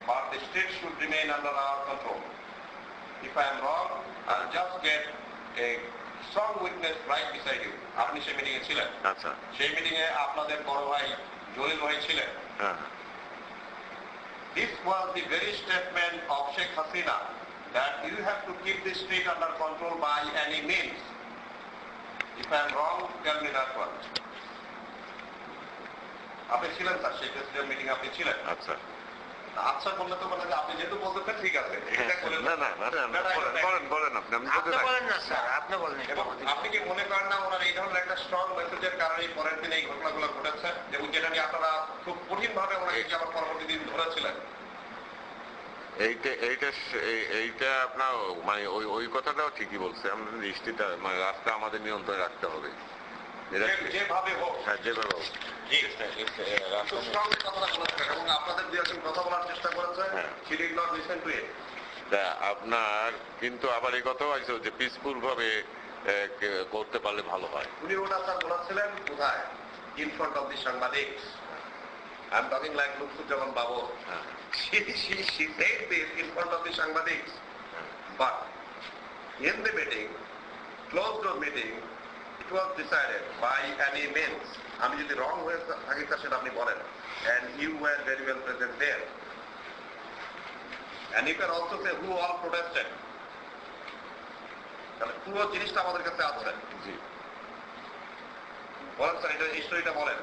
but the state should remain under our control. If I am wrong, I'll just get a strong witness right beside you. আপনি সেই meeting এ ছিলেন? আচ্ছা। সেই meeting এ আপনাদের বড় ভাই জলিল ভাই ছিলেন। This was the very statement of Sheikh Hasina that you have to keep the state under control by any means. If I am wrong, tell me that one. আপনি ছিলেন স্যার, সেই প্রেসিডেন্ট মিটিং আপনি ছিলেন? আচ্ছা। আচ্ছা বললে তো মানে আপনি যেহেতু বলতেছেন ঠিক আছে। আপনি কি মনে করেন না ওনার এই ধরনের একটা স্ট্রং মেসেজের কারণে পরের দিন এই ঘটনাগুলো ঘটেছে এবং যেটা নিয়ে আপনারা খুব কঠিন ভাবে ওনাকে আবার পরবর্তী দিন ধরেছিলেন? এইটা আপনার মানে ওই কথাটাও ঠিকই বলছে। আমাদের দৃষ্টিটা মানে রাস্তা আমাদের নিয়ন্ত্রণে রাখতে হবে, যেভাবে হোক। হ্যাঁ, যেভাবে হোক। আপনার কিন্তু আবার এই কথাও আছে যে পিসফুল ভাবে করতে পারলে ভালো হয়। উনি ওটা স্যার বলেছিলেন কোথায়? ইন ফ্রন্ট অফ দি সাংবাদিক। I'm talking like Lutfuzzaman Babu. She said this in front of the Sangadiks. But in the meeting, closed door meeting, it was decided by any means. আমি যদি রং হয়ে থাকি সেটা আপনি বলেন, and you were very well present there. And you can also say who all protested. তাহলে পুরো জিনিসটা আমাদের কাছে আছে। জি বলেন স্যার, এটা হিস্ট্রিটা বলেন।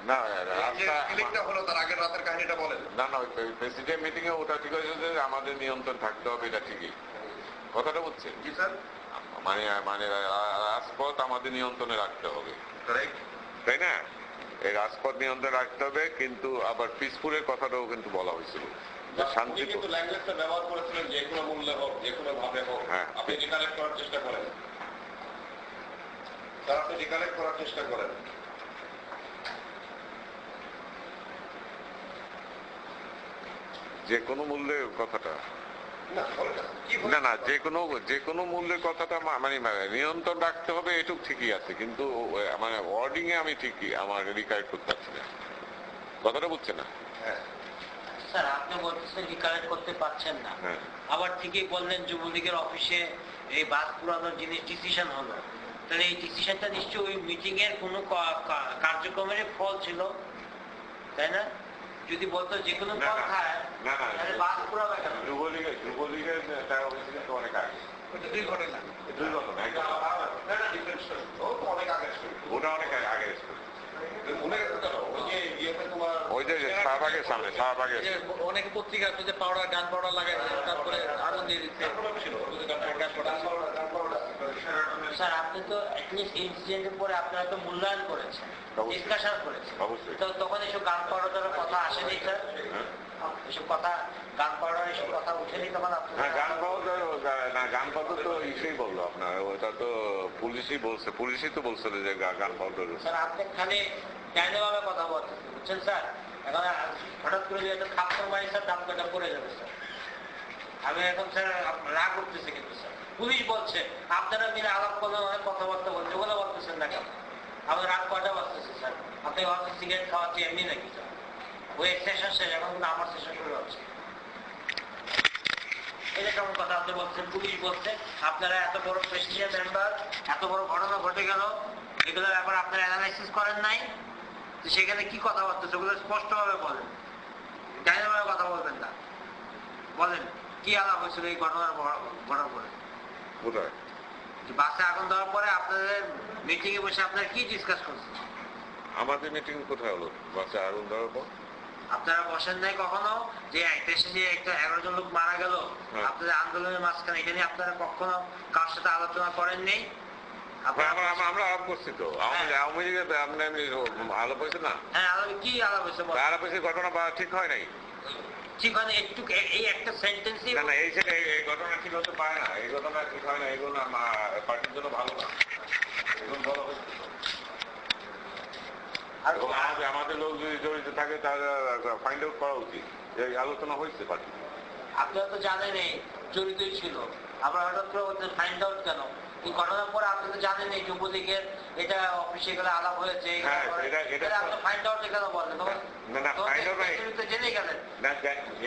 না হলো তার আগের রাতের কাহিনীটা বলেন। না না, ওই প্রেসিডেন্ট মিটিং এ ওটা ঠিক আছে যে আমাদের নিয়ন্ত্রণ থাকতে হবে, এটা ঠিকই কথাটা বলছেন। জি স্যার, মানে মানে রাজপথ আমাদের নিয়ন্ত্রণে রাখতে হবে, তাই না? এই রাজপথ নিয়ন্ত্রণে রাখতে হবে, কিন্তু আবার পিসফুলের কথাটাও কিন্তু বলা হয়েছিল যে শান্তি। কিন্তু ল্যাঙ্গুয়েজটা ব্যবহার করেছিলেন যে কোনো মূল্যে হোক, যে কোনো ভাবে হোক। আপনি রিকালেক্ট করার চেষ্টা করেন স্যার, আপনি রিকালেক্ট করার চেষ্টা করেন। যে কোনো মূল্যের কথাটা না না, যে কোনো মূল্যের কথাটা মানে নিয়ন্ত্রণ রাখতে হবে, এটুক ঠিকই আছে, কিন্তু মানে ওয়ার্ডিং এ আমি ঠিকই আমার রিকালেক্ট করতে পারছি না। কথাটা বুঝছেন না? স্যার, আপনি বলতেছেন রিকালেক্ট করতে পারছেন না, আবার ঠিকই বললেন যুবলীগের অফিসে এই বাস পুরানোর জিনিস ডিসিশন হলো। তাহলে এই ডিসিশনটা নিশ্চয়ই ওই মিটিং এর কোনো কার্যক্রমের ফল ছিল, তাই না? যদি বলতো যে কোনো ফল খায় তাহলে বাস পুরাবে কেন? যুবলীগের অনেক আগে, দুই ঘটনা অনেক আগে, ওটা অনেক আগে ওই যে শাহবাগের সামনে, শাহবাগের অনেক পত্রিকা যে পাউডার গান পাউডার লাগাই তারপরে আগুন দিয়ে দিচ্ছে। স্যার, আপনি তো অ্যাটলিস্ট ইনসিডেন্টের পরে আপনারা তো মূল্যায়ন করেছেন, ডিসকাশন করেছেন, তো তখন এসব গান পাউডারের কথা আসেনি স্যার? এসব কথা গান পাউডার এসব কথা উঠেনি তখন? গান পাউডার না, গান পাউডার তো ইসেই বললো আপনার, ওটা তো পুলিশই বলছে, পুলিশই তো বলছিল যে গান পাউডার। স্যার, আপনি খালি ভাবে কথা বলছেন, বুঝছেন স্যার? এখন হঠাৎ করে যদি খাপ্পর মারি স্যার, দাম কাটা পড়ে যাবে স্যার। আমি এখন স্যার রাগ উঠতেছে, কিন্তু স্যার পুলিশ বলছে আপনারা মিলে আলাপ করলে কথাবার্তা বলছে, ওগুলো বলতেছেন না কেন? আমার রাগ কয়টা বাজতেছে স্যার? আপনি ভাবছেন সিগারেট খাওয়াচ্ছি এমনি নাকি স্যার? ওই সেশন শেষ, এখন কিন্তু আমার সেশন শুরু হচ্ছে। এটা কেমন কথা আপনি বলছেন? পুলিশ বলছে আপনারা এত বড় প্রেসিডেন্ট মেম্বার, এত বড় ঘটনা ঘটে গেল, এগুলোর ব্যাপারে আপনারা অ্যানালাইসিস করেন নাই, তো সেখানে কি কথা বলতেছে ওগুলো স্পষ্ট ভাবে বলেন, ডাইনাভাবে কথা বলবেন না। বলেন কি আলাপ হয়েছিল এই ঘটনার ঘটার পরে? বাসে আগুন দেওয়ার পরে আপনাদের মিটিং এ বসে আপনারা কি ডিসকাস করছেন? আমাদের মিটিং কোথায় হলো বাসে আগুন দেওয়ার পর? আপনারা বসেন নাই কখনো যে দেশে যে একটা 11 জন লোক মারা গেল আপনাদের আন্দোলনের মাঝখানে, এখানে আপনারা কখনো কার সাথে আলোচনা করেন নেই? আমরা আলাপ করছি তো, আওয়ামী লীগের আলাপ হয়েছে না? হ্যাঁ, কি আলাপ হয়েছে? আলাপ হয়েছে, ঘটনা ঠিক হয় নাই। ঠিক হয় না, একটু এই একটা সেন্টেন্সই না, এই ঘটনা ঠিক হতে পারে না, এই ঘটনা ঠিক হয় না, এগুলো পার্টির জন্য ভালো না। আমাদের লোক যদি জড়িত থাকে তাহলে ফাইন্ড আউট করা উচিত যে আলোচনা হয়েছে পার্টি। আপনারা তো জানেন জড়িতই ছিল, আমরা হঠাৎ করে ফাইন্ড আউট কেন? এই ঘটনার পরে আপনি তো জানেন এই যুবলীগের এটা অফিসে গেলে আলাপ হয়েছে হ্যাঁ, এটা আপনি ফাইন্ড আউট কেন বলেন না ফাইন্ড আউট জেনে গেলেন না,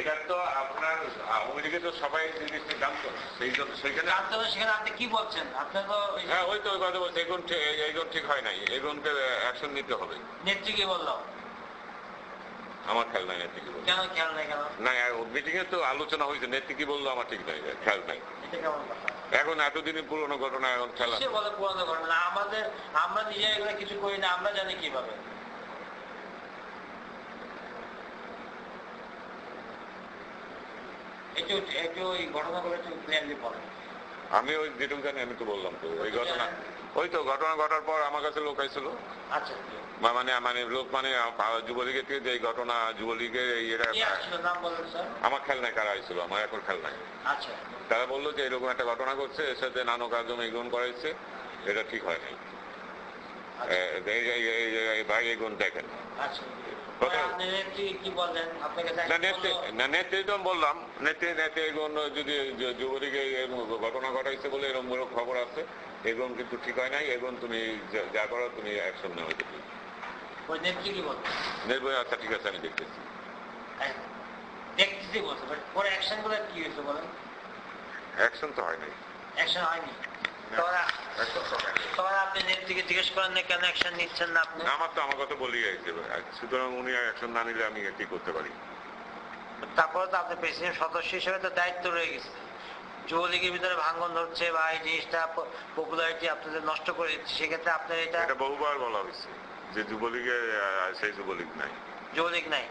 এটা তো আপনার আওয়ামী লীগে তো সবাই জিনিসটা জানতো না, সেই জন্য সেইখানে জানতে হবে সেখানে আপনি কি বলছেন আপনি তো হ্যাঁ ওই তো ওই কথা বলছে এগুন ঠিক হয় নাই, এগুনকে অ্যাকশন নিতে হবে। নেত্রী কি বললো? আমার খেয়াল নাই নেত্রী কি বললো, কেন খেয়াল নাই কেন? না মিটিং এ তো আলোচনা হয়েছে, নেত্রী কি বললো আমার ঠিক নাই, খেয়াল নাই। এটা কেমন কথা? এখন এতদিনের পুরনো ঘটনা এখন খেলা সে বলে পুরানো ঘটনা আমাদের, আমরা নিজে এগুলো কিছু করি না, আমরা জানি কিভাবে। একটু একটু এই ঘটনাগুলো একটু ক্লিয়ারলি বলেন। আমি ওই যেটুকু জানি আমি তো বললাম তো ওই ঘটনা, ওই তো ঘটনা ঘটার পর আমার কাছে লোক আইছিল, আচ্ছা মানে মানে লোক মানে যুবলীগের থেকে যে এই ঘটনা যুবলীগের এটা কি আসছিল নাম বলেন স্যার? আমার খেয়াল নাই কারা আইছিল, আমার এখন খেয়াল নাই। আচ্ছা তারা বললো যে এরকম একটা ঘটনা ঘটছে, এর সাথে নানো কার্যক্রম গ্রহণ করাইছে, এটা ঠিক হয় নাই। ভাই এগুন দেখেন আচ্ছা আপনি নেত্রী কি বললেন? আপনার কাছে না নেত্রী তো বললাম, নেত্রী এগুন যদি যুবলীগে ঘটনা ঘটাইছে বলে এরকম খবর আছে, এগুন কিন্তু ঠিক হয় নাই, এগুন তুমি যা করো তুমি অ্যাকশন নেওয়া যেতে। ওই নেত্রী কি বলছেন? নির্ভয় আচ্ছা ঠিক আছে আমি দেখতেছি। দেখতেছি বলছে, বাট পরে অ্যাকশন গুলো কি হয়েছে বলেন? অ্যাকশন তো হয় নাই, অ্যাকশন হয়নি। আপনি নেত্রীকে জিজ্ঞেস করেন না কেন অ্যাকশন নিচ্ছেন না আপনি? আমার তো আমার কথা বলি গেছে, সুতরাং উনি অ্যাকশন না নিলে আমি কি করতে পারি? তারপরে তো আপনি প্রেসিডেন্ট সদস্য হিসেবে তো দায়িত্ব রয়ে গেছে। যুবলীগের ভিতরে ভাঙ্গন ধরছে বা এই জিনিসটা পপুলারিটি আপনাদের নষ্ট করে দিচ্ছে, সেক্ষেত্রে আপনার এটা বহুবার বলা হয়েছে যে যুবলীগে সেই যুবলীগ নাই, যুবলীগ নাই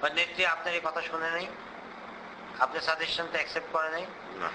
বা নেত্রী আপনার এই কথা শুনে নেই, আপনার সাজেশনটা অ্যাকসেপ্ট করে নাই। না